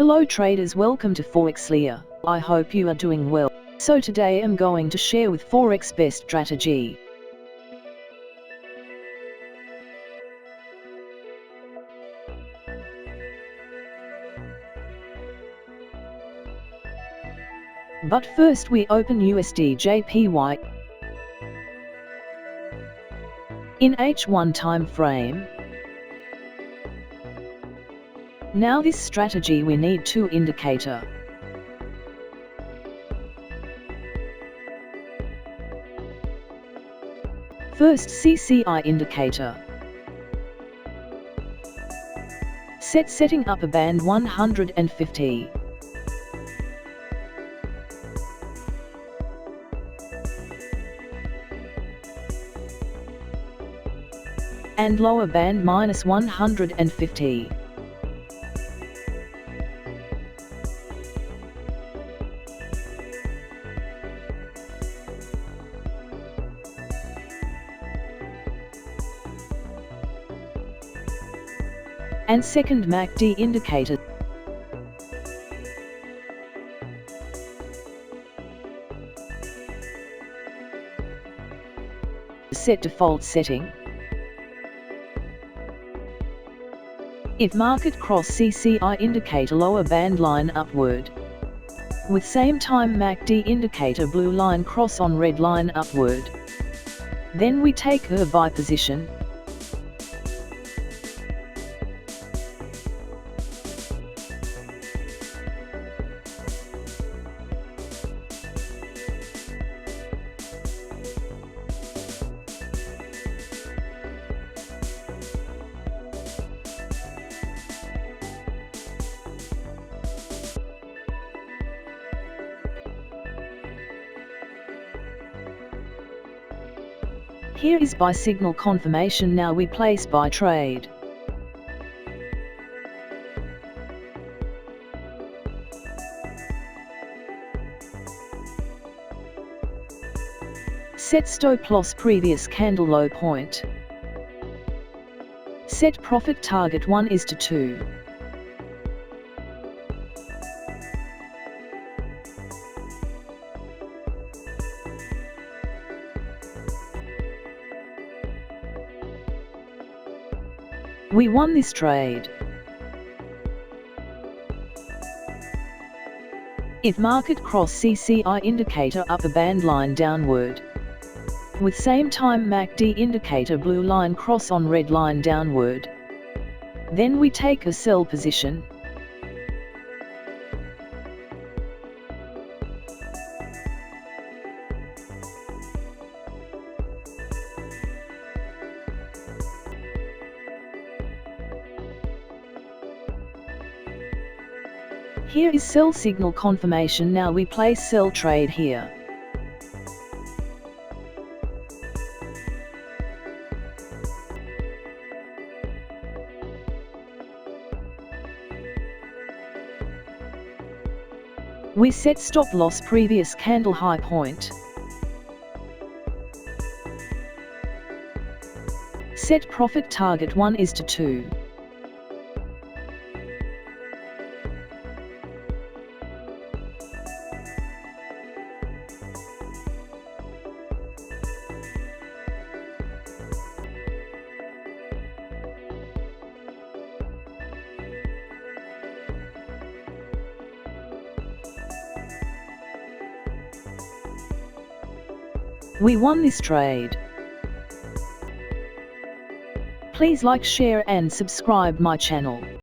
Hello traders, welcome to ForexLia. I hope you are doing well. So today I'm going to share with Forex best strategy. But first we open USD JPY in H1 time frame. Now this strategy we need two indicator. First CCI indicator. Setting up a band 150. And lower band minus 150. And second MACD indicator. Set default setting. If market cross CCI indicator lower band line upward, with same time MACD indicator blue line cross on red line upward, then we take a buy position. Here is buy signal confirmation. Now we place buy trade. Set stop loss previous candle low point. Set profit target 1:2. We won this trade. If market cross CCI indicator upper band line downward, with same time MACD indicator blue line cross on red line downward, then we take a sell position. Here is sell signal confirmation. Now we place sell trade here. We set stop loss previous candle high point. Set profit target 1:2. We won this trade. Please like, share and subscribe my channel.